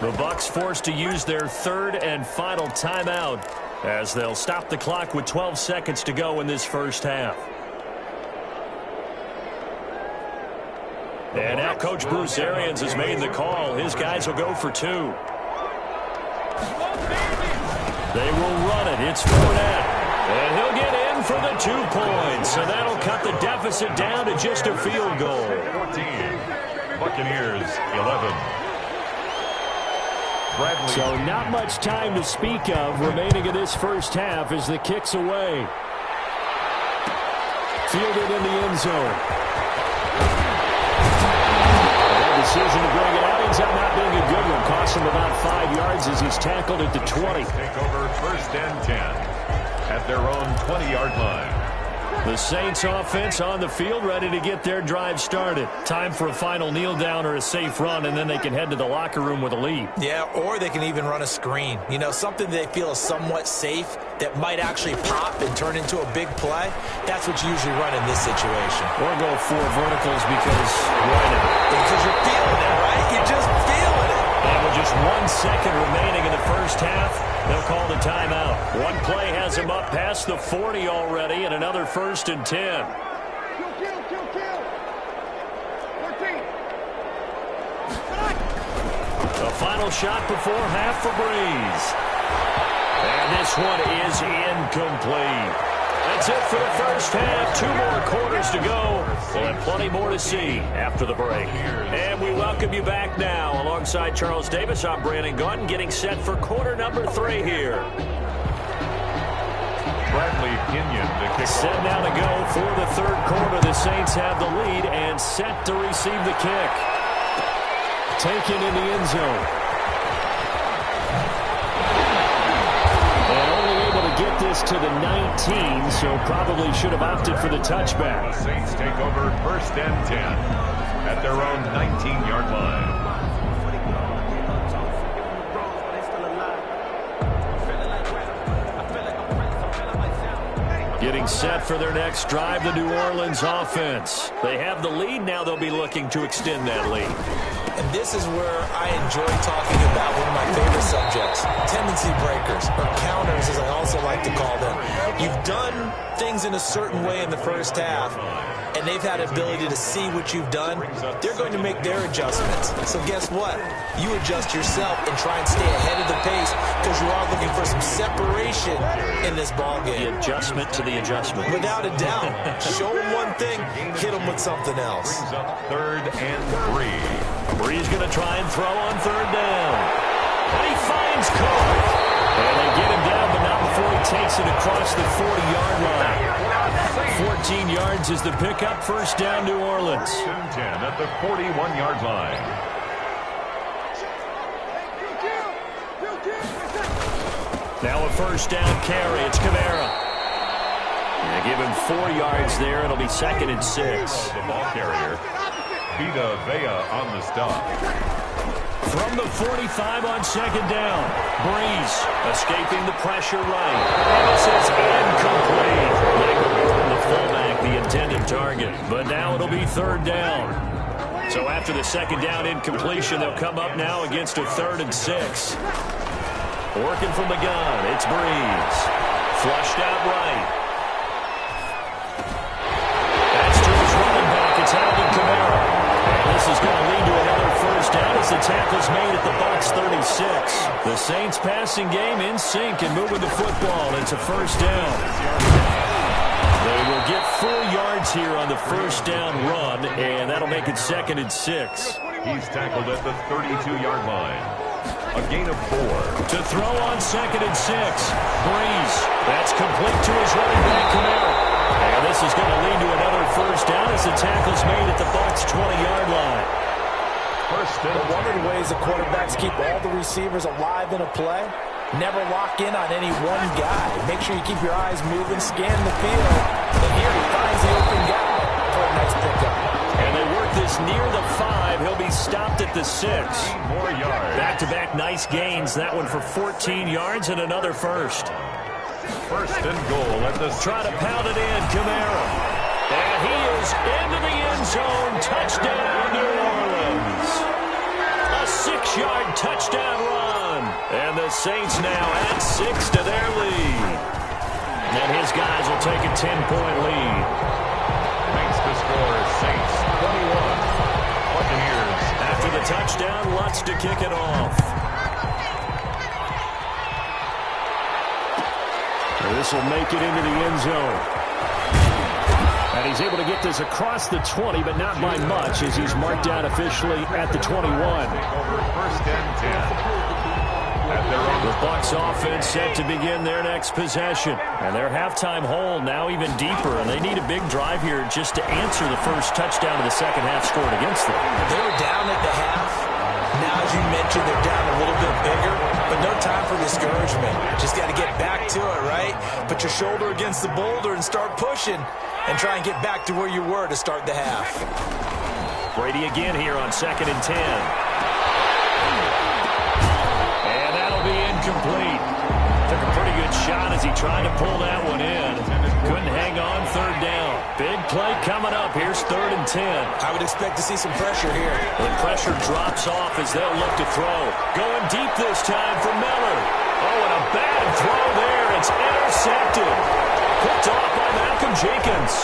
The Bucs forced to use their third and final timeout as they'll stop the clock with 12 seconds to go in this first half. And now Coach Bruce Arians has made the call. His guys will go for 2. They will run it. It's Fournette. And he'll get in for the 2 points. So that'll cut the deficit down to just a field goal. 14. Buccaneers, 11. Bradley. So not much time to speak of remaining in this first half as the kick's away. Fielded in the end zone. Decision to bring it out ends up not being a good one. Costs him about 5 yards as he's tackled at the 20. Take over 1st and 10 at their own 20-yard line. The Saints offense on the field, ready to get their drive started. Time for a final kneel down or a safe run, and then they can head to the locker room with a lead. Yeah, or they can even run a screen. You know, something they feel is somewhat safe that might actually pop and turn into a big play. That's what you usually run in this situation. Or go 4 verticals because why not? Because you're feeling it, right? You're just feeling it. And with just 1 second remaining in the first half, they'll call the timeout. One play has them up past the 40 already, and another 1st and 10. The final shot before half for Breeze. And this one is incomplete. That's it for the first half. 2 more quarters to go. We'll have plenty more to see after the break. And we welcome you back now. Alongside Charles Davis, I'm Brandon Gunn, getting set for quarter number 3 here. Bradley Pinion to kick. Set now to go for the 3rd quarter. The Saints have the lead and set to receive the kick. Taken in the end zone. And only able to get this to the 19, so probably should have opted for the touchback. The Saints take over 1st and 10 at their own 19-yard line. Getting set for their next drive, the New Orleans offense. They have the lead. Now they'll be looking to extend that lead. And this is where I enjoy talking about one of my favorite subjects, tendency breakers, or counters as I also like to call them. You've done things in a certain way in the first half, and they've had the ability to see what you've done. They're going to make their adjustments. So guess what? You adjust yourself and try and stay ahead of the pace because you are looking for some separation in this ball game. The adjustment to the adjustment. Without a doubt. Show them one thing, hit them with something else. Brings up 3rd and 3. Breeze going to try and throw on 3rd down. And he finds Cook. And they get him down, but not before he takes it across the 40-yard line. 14 yards is the pickup. 1st down, New Orleans. 10 at the 41-yard line. Now a 1st down carry. It's Kamara. And give him 4 yards there. It'll be 2nd and 6. The ball carrier. Vita Vea on the stop. From the 45 on 2nd down. Breeze escaping the pressure right. And this is incomplete. The fullback, the intended target. But now it'll be 3rd down. So after the 2nd down incompletion, they'll come up now against a 3rd and 6. Working from the gun, it's Breeze. Flushed out right. That's to his running back. It's Alvin Kamara. This is going to lead to another 1st down as the tackle's made at the Bucs 36. The Saints passing game in sync and moving the football. It's a 1st down. They will get 4 yards here on the 1st down run, and that'll make it 2nd and 6. He's tackled at the 32-yard line. A gain of 4. To throw on 2nd and 6. Breeze. That's complete to his running back, Kamara. And this is going to lead to another 1st down as the tackle's made at the Bucs 20-yard line. One of the ways the quarterbacks keep all the receivers alive in a play, never lock in on any one guy. Make sure you keep your eyes moving, scan the field. And here he finds the open guy for a nice pickup. And they work this near the 5. He'll be stopped at the 6. More yards. Back-to-back nice gains. That one for 14 yards and another 1st. 1st and goal at the... Try to pound it in, Kamara. And he is into the end zone. Touchdown, New Orleans. A 6-yard touchdown run. And the Saints now add 6 to their lead. And his guys will take a 10-point lead. Makes the score Saints 21, Buccaneers. After the touchdown, Lutz to kick it off. This will make it into the end zone. And he's able to get this across the 20, but not by much, as he's marked down officially at the 21. First and 10. The Bucs offense set to begin their next possession. And their halftime hole now even deeper, and they need a big drive here just to answer the first touchdown of the second half scored against them. They were down at the half. Now, as you mentioned, they're down a little bit bigger, but no time for discouragement. Just got to get back to it, right? Put your shoulder against the boulder and start pushing and try and get back to where you were to start the half. Brady again here on 2nd and 10. And that'll be incomplete. Took a pretty good shot as he tried to pull that one in. Couldn't hang on, 3rd down. Big play coming up. Here's 3rd and 10. I would expect to see some pressure here. The pressure drops off as they'll look to throw. Going deep this time for Miller. Oh, and a bad throw there. It's intercepted. Picked off by Malcolm Jenkins.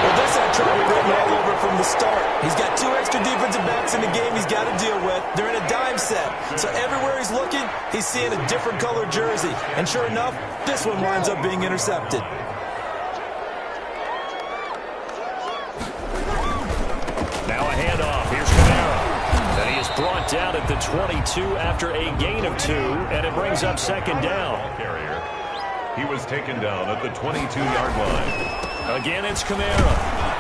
Well, this had trouble written all over from the start. He's got 2 extra defensive backs in the game he's got to deal with. They're in a dime set. So everywhere he's looking, he's seeing a different color jersey. And sure enough, this one winds up being intercepted. Now a handoff. Here's Kamara. And he is brought down at the 22 after a gain of 2, and it brings up 2nd down. Carrier. He was taken down at the 22-yard line. Again, it's Kamara.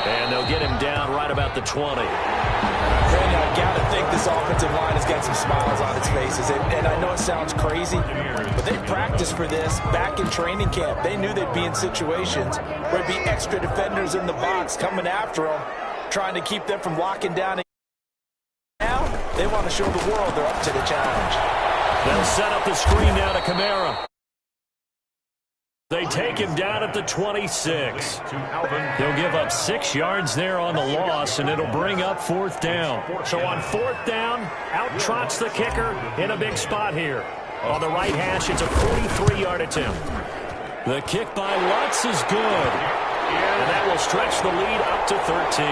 And they'll get him down right about the 20. Brandon, I got to think this offensive line has got some smiles on its faces. And I know it sounds crazy, but they practiced for this back in training camp. They knew they'd be in situations where there'd be extra defenders in the box coming after them, trying to keep them from locking down. Now, they want to show the world they're up to the challenge. They'll set up the screen now to Kamara. They take him down at the 26. He'll give up 6 yards there on the loss, and it'll bring up 4th down. So on 4th down, out trots the kicker in a big spot here. On the right hash, it's a 43-yard attempt. The kick by Lutz is good. And that will stretch the lead up to 13.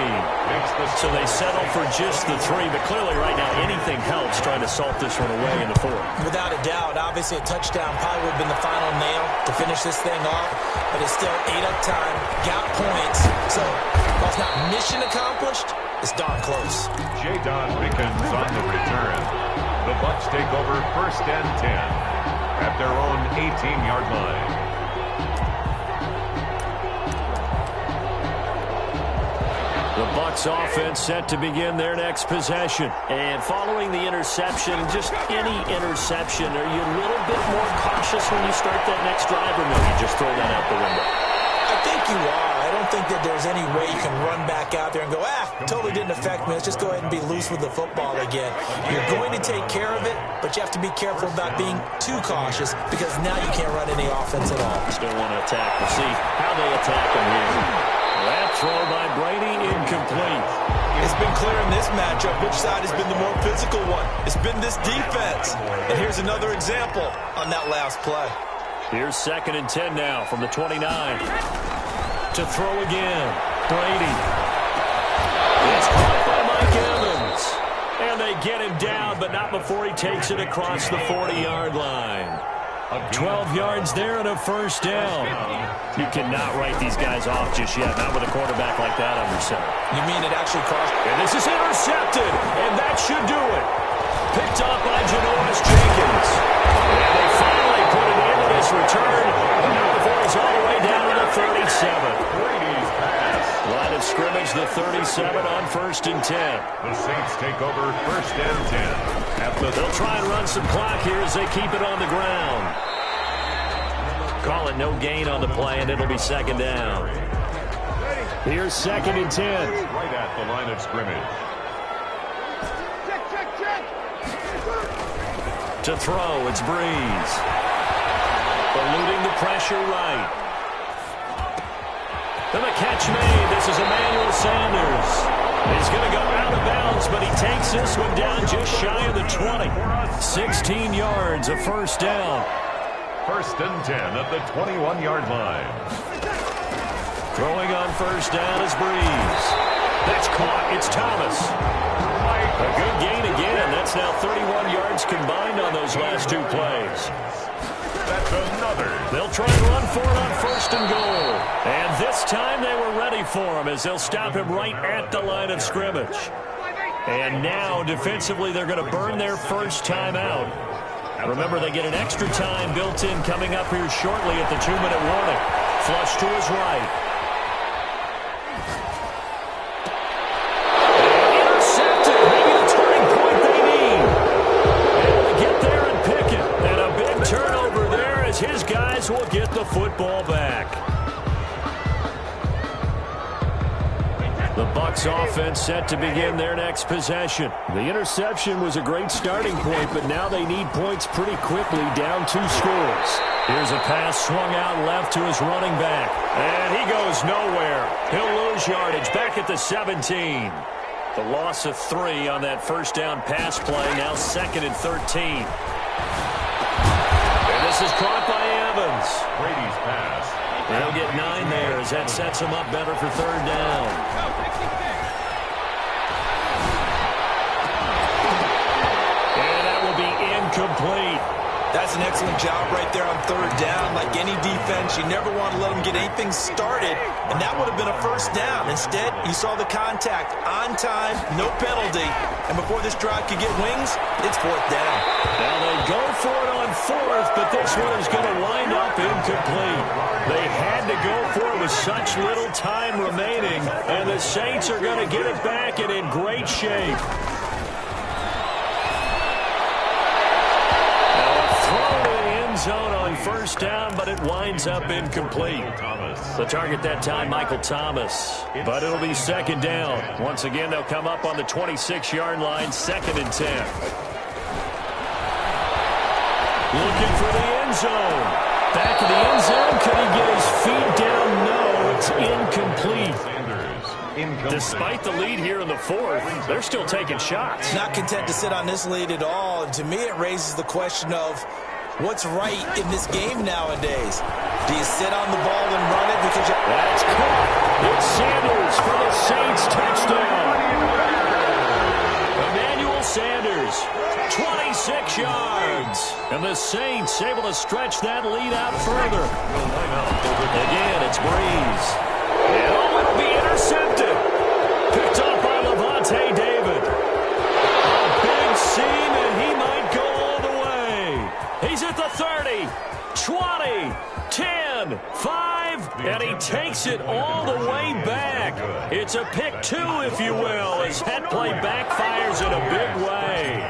So they settle for just the 3, but clearly right now anything helps trying to salt this one away in the 4th. Without a doubt, obviously a touchdown probably would have been the final nail to finish this thing off, but it's still ate up time, got points, so while it's not mission accomplished, it's darn close. Jadon Pickens on the return. The Bucs take over 1st and 10 at their own 18-yard line. The Bucs offense set to begin their next possession. And following the interception, just any interception, are you a little bit more cautious when you start that next drive, or maybe you just throw that out the window? I think you are. I don't think that there's any way you can run back out there and go, totally didn't affect me. Let's just go ahead and be loose with the football again. You're going to take care of it, but you have to be careful about being too cautious because now you can't run any offense at all. Still want to attack. We'll see how they attack them here. That throw by Brady incomplete. It's been clear in this matchup which side has been the more physical one. It's been this defense. And here's another example on that last play. Here's 2nd and 10 now from the 29. To throw again. Brady. It's caught by Mike Evans. And they get him down, but not before he takes it across the 40-yard line. 12 yards there and a 1st down. You cannot write these guys off just yet, not with a quarterback like that under center. You mean it actually crossed? And this is intercepted, and that should do it. Picked up by Janoris Jenkins. And they finally put it into this return, but not before he's all the way down to the 37. Brady's pass. Line of scrimmage, the 37 on 1st and 10. The Saints take over 1st and 10. They'll try and run some clock here as they keep it on the ground. Call it no gain on the play, and it'll be 2nd down. Here's 2nd and 10. Right at the line of scrimmage. To throw, it's Breeze. Eluding the pressure right. And the catch made. This is Emmanuel Sanders. He's going to go out of bounds, but he takes this one down just shy of the 20. 16 yards, a 1st down. 1st and 10 at the 21-yard line. Throwing on first down is Breeze. That's caught. It's Thomas. A good gain again. That's now 31 yards combined on those last two plays. That's another. They'll try and run for it on first and goal. And this time they were ready for him as they'll stop him right at the line of scrimmage. And now defensively they're going to burn their first time out. Remember, they get an extra time built in coming up here shortly at the 2-minute warning. Flush to his right. Intercepted. Maybe the turning point they need. Able to get there and pick it. And a big turnover there as his guys will get the football back. The Bucs offense set to begin their next possession. The interception was a great starting point, but now they need points pretty quickly, down 2 scores. Here's a pass swung out left to his running back. And he goes nowhere. He'll lose yardage back at the 17. The loss of 3 on that first down pass play, now 2nd and 13. And this is caught by Evans. Brady's pass. They'll get 9 there as that sets him up better for 3rd down. And that will be incomplete. That's an excellent job right there on 3rd down. Like any defense, you never want to let them get anything started, and that would have been a first down. Instead, you saw the contact on time, no penalty, and before this drive could get wings, it's 4th down. Now they go for it on 4th, but this one is going to wind up incomplete. They had to go for it with such little time remaining, and the Saints are going to get it back and in great shape. Zone on first down, but it winds up incomplete. The target that time, Michael Thomas. But it'll be 2nd down. Once again, they'll come up on the 26-yard line, 2nd and 10. Looking for the end zone. Back of the end zone. Could he get his feet down? No, it's incomplete. Despite the lead here in the 4th, they're still taking shots. Not content to sit on this lead at all. And to me, it raises the question of what's right in this game nowadays. Do you sit on the ball and run it because you... That's caught. It's Sanders for the Saints touchdown. Emmanuel Sanders, 26 yards. And the Saints able to stretch that lead out further. Again, it's Breeze. And it'll be intercepted. Picked up by Levante David. A big seam, and he might go all the way. He's at the 30, 20, 10, 5, and he takes it all the way back. It's a pick 2, if you will, as that play backfires in a big way.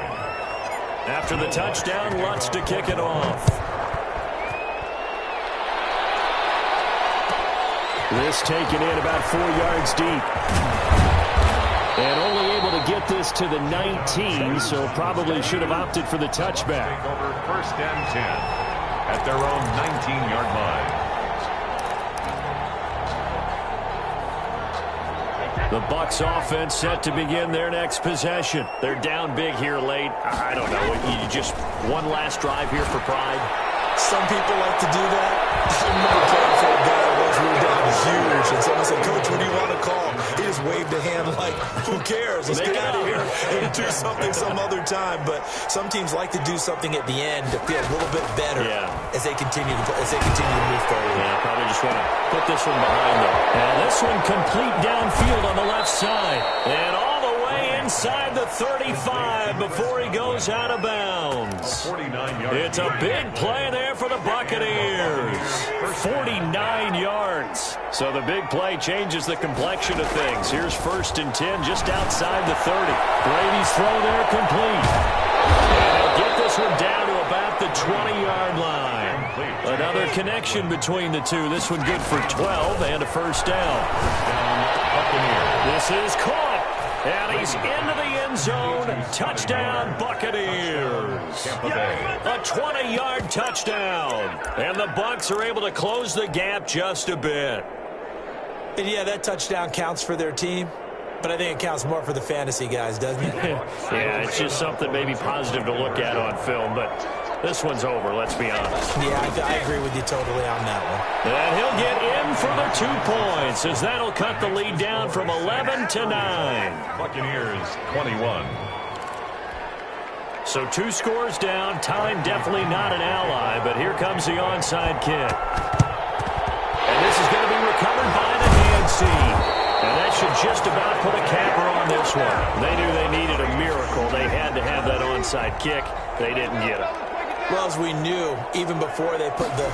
After the touchdown, Lutz to kick it off. This taken in about 4 yards deep. And only able to get this to the 19, so probably should have opted for the touchback. Take over 1st and 10 at their own 19-yard line. The Bucs offense set to begin their next possession. They're down big here late. I don't know. You just one last drive here for pride. Some people like to do that. I remember playing for a guy that was really down huge, and someone said, "Coach, what do you want to call?" He just waved a hand like, "Who cares? Let's get out of here and do something some other time." But some teams like to do something at the end to feel a little bit better as they continue to move forward. Yeah, probably just want to put this one behind them. And this one complete downfield on the left side, and all the way inside the 35 before he goes out of bounds. It's a big play there for the Buccaneers. 49 yards. So the big play changes the complexion of things. Here's 1st and 10 just outside the 30. Brady's throw there complete. And he'll get this one down to about the 20-yard line. Another connection between the two. This one good for 12 and a 1st down. This is caught. And he's into the end zone. Touchdown, Buccaneers. A 20-yard touchdown. And the Bucs are able to close the gap just a bit. And yeah, that touchdown counts for their team, but I think it counts more for the fantasy guys, doesn't it? Yeah, it's just something maybe positive to look at on film, but this one's over, let's be honest. Yeah, I agree with you totally on that one. And he'll get in for the 2 points, as that'll cut the lead down from 11 to 9. Buccaneers 21. So 2 scores down. Time definitely not an ally, but here comes the onside kick. And this is going to be recovered by the DNC. And that should just about put a capper on this one. They knew they needed a miracle. They had to have that onside kick. They didn't get it. Well, as we knew, even before they put the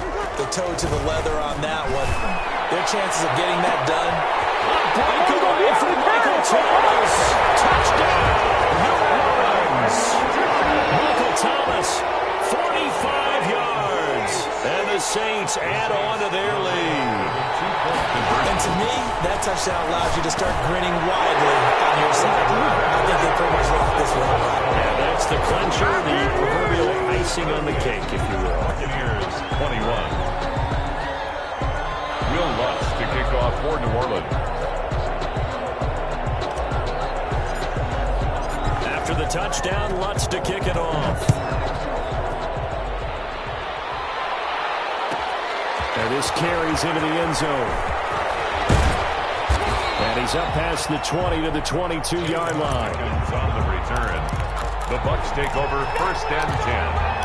toe to the leather on that one, their chances of getting that done. A breakaway from Michael Thomas. Touchdown, New Orleans. Michael Thomas, 45 yards. And the Saints add on to their lead. And to me, that touchdown allows you to start grinning widely on your sideline. I think they pretty much locked this one up. Yeah, that's the clincher, the proverbial icing on the cake, if you will. Buccaneers 21. Will Lutz to kick off for New Orleans. After the touchdown, Lutz to kick it off. And this carries into the end zone. And he's up past the 20 to the 22-yard line. On the return. The Bucs take over 1st and 10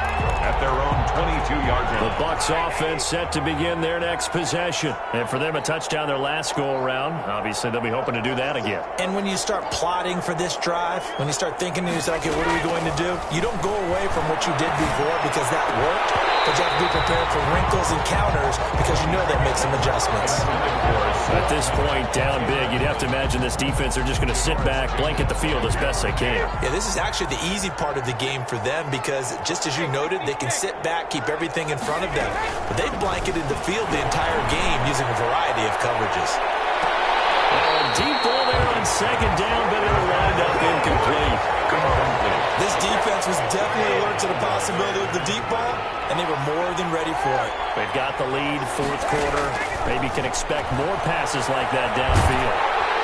at their own 22-yard line. The Bucs offense set to begin their next possession. And for them, a touchdown their last go-around. Obviously, they'll be hoping to do that again. And when you start plotting for this drive, when you start thinking to yourself, okay, what are we going to do? You don't go away from what you did before because that worked, but you have to be prepared for wrinkles and counters because you know that makes some adjustments. At this point, down big, you'd have to imagine this defense are just going to sit back, blanket the field as best they can. Yeah, this is actually the easy part of the game for them because, just as you noted, they can sit back, keep everything in front of them. But they've blanketed the field the entire game using a variety of coverages. Deep ball there on 2nd down, but it'll wind up incomplete. This defense was definitely alert to the possibility of the deep ball, and they were more than ready for it. They've got the lead, 4th quarter. Maybe can expect more passes like that downfield.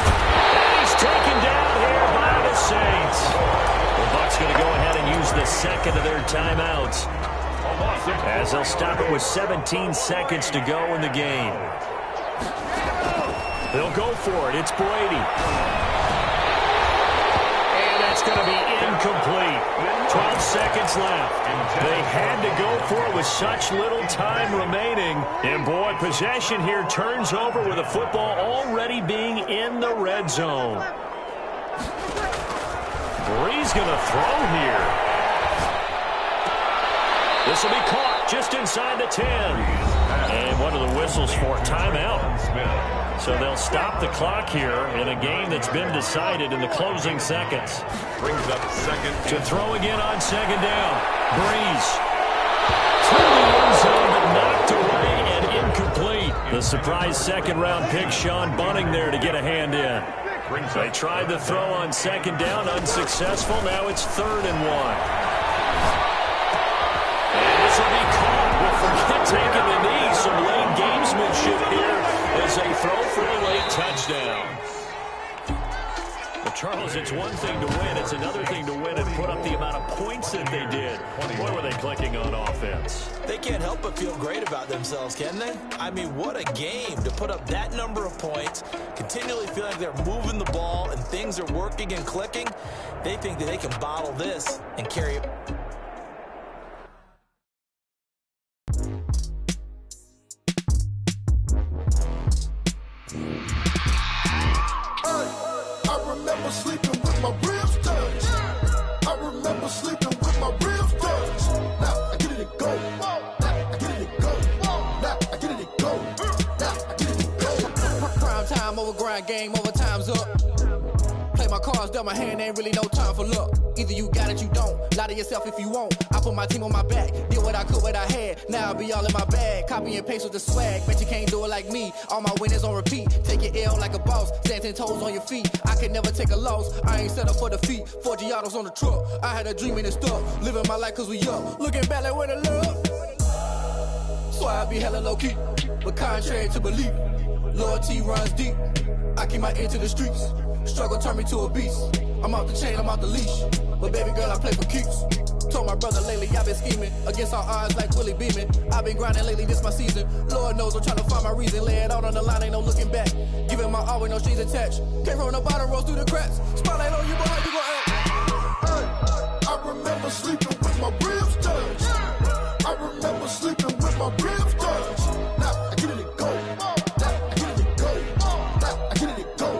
And he's taken down here by the Saints. The Bucs going to go ahead and use the 2nd of their timeouts, as they'll stop it with 17 seconds to go in the game. They'll go for it. It's Brady. And that's going to be incomplete. 12 seconds left. They had to go for it with such little time remaining. And, boy, possession here turns over with the football already being in the red zone. Bree's going to throw here. This will be caught just inside the 10. And what are the whistles for? Timeout. So they'll stop the clock here in a game that's been decided in the closing seconds. Brings up 2nd. To throw again on 2nd down. Breeze. To the end zone, but knocked away and incomplete. The surprise 2nd-round pick, Sean Bunting, there to get a hand in. They tried the throw on 2nd down, unsuccessful. Now it's 3rd and 1. And this will be caught with Forget taking the knee. Some late gamesmanship here as they throw for a late touchdown. Well, Charles, it's one thing to win. It's another thing to win and put up the amount of points that they did. Boy, were they clicking on offense. They can't help but feel great about themselves, can they? I mean, what a game to put up that number of points, continually feel like they're moving the ball and things are working and clicking. They think that they can bottle this and carry it. Sleeping with my ribs touched. I remember sleeping with my ribs touched. Now I get it and go. Now I get it and go. Now I get it and go. Now I get it and go. Prime time over grind game, overtime's up. Play my cards, dealt my hand, ain't really no time for luck. Either you got it, you don't. Lie to yourself if you won't. I put my team on my back, did what I could, what I had. Now I'll be all in my bag. Copy and paste with the swag. Bet you can't do it like me. All my winners on repeat. Take your L like a boss. Stand 10 toes on your feet. I can never take a loss. I ain't set up for defeat. 4 Giottos on the truck. I had a dream and it stuck. Living my life cause we up. Looking back like where the love. So I be hella low key. But contrary to belief, loyalty runs deep. I keep my ear to the streets. Struggle turned me to a beast. I'm off the chain, I'm off the leash. But baby girl, I play for keeps. Told my brother lately, I've been scheming against all odds like Willie Beeman. I've been grinding lately, this my season. Lord knows I'm trying to find my reason. Lay it out on the line, ain't no looking back. Giving my all with no strings attached. Came from the bottom, rose through the cracks. Spotlight on you, boy, how you gon' act? I remember sleeping with my ribs touched. I remember sleeping with my ribs touched. Now I get it and go. Now I get it and go. Now I get it and go.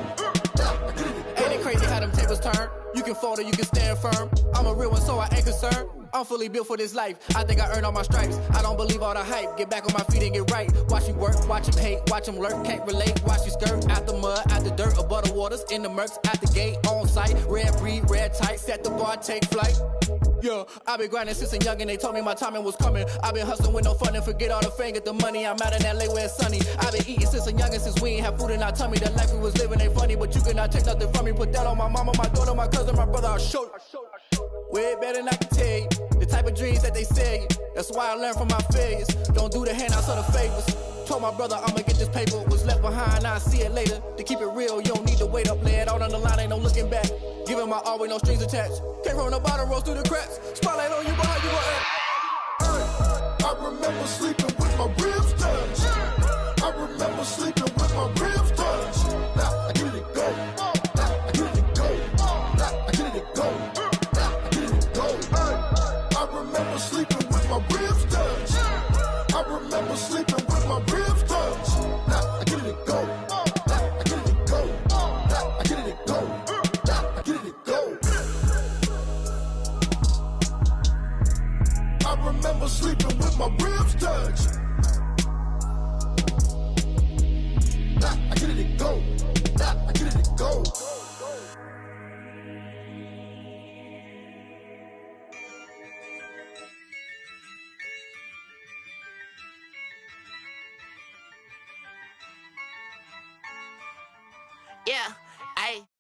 Now I get it and go. Ain't it crazy how them tables turn? You can fold or you can stand firm. I'm a real one, so I ain't concerned. I'm fully built for this life. I think I earned all my stripes. I don't believe all the hype. Get back on my feet and get right. Watch you work, watch him hate, watch him lurk. Can't relate, watch you skirt. Out the mud, out the dirt, above the waters, in the murks, at the gate, on site. Red breed, red tight, set the bar, take flight. Yeah, I been grinding since a young and they told me my timing was coming. I been hustling with no fun and forget all the fame, get the money. I'm out in LA where it's sunny. I been eating since a young and since we ain't have food in our tummy. The life we was living ain't funny, but you cannot take nothing from me. Put that on my mama, my daughter, my cousin, my brother, I'll show you. Way better than I can tell you. The type of dreams that they sell you. That's why I learned from my failures. Don't do the handouts or the favors. Told my brother I'ma get this paper. Was left behind, I'll see it later. To keep it real, you don't need to wait up. Lay it out on the line, ain't no looking back. Giving my all with no strings attached. Came from the bottom, rose through the cracks. Spotlight on you, boy, how you gon' act? I remember sleeping with my ribs touched. I remember sleeping with my ribs touched. Now I get it and go. Now I get it and go. Now I get it and go. Now I get it and go. I remember sleeping with my ribs touched. I remember sleeping with my ribs touched. Now I get it and go. Now I get it and go. Now I get it and go. Now I get it and go. I remember sleeping with my ribs touched. Now I get it and go. Now I get it and go. Yeah, ayy.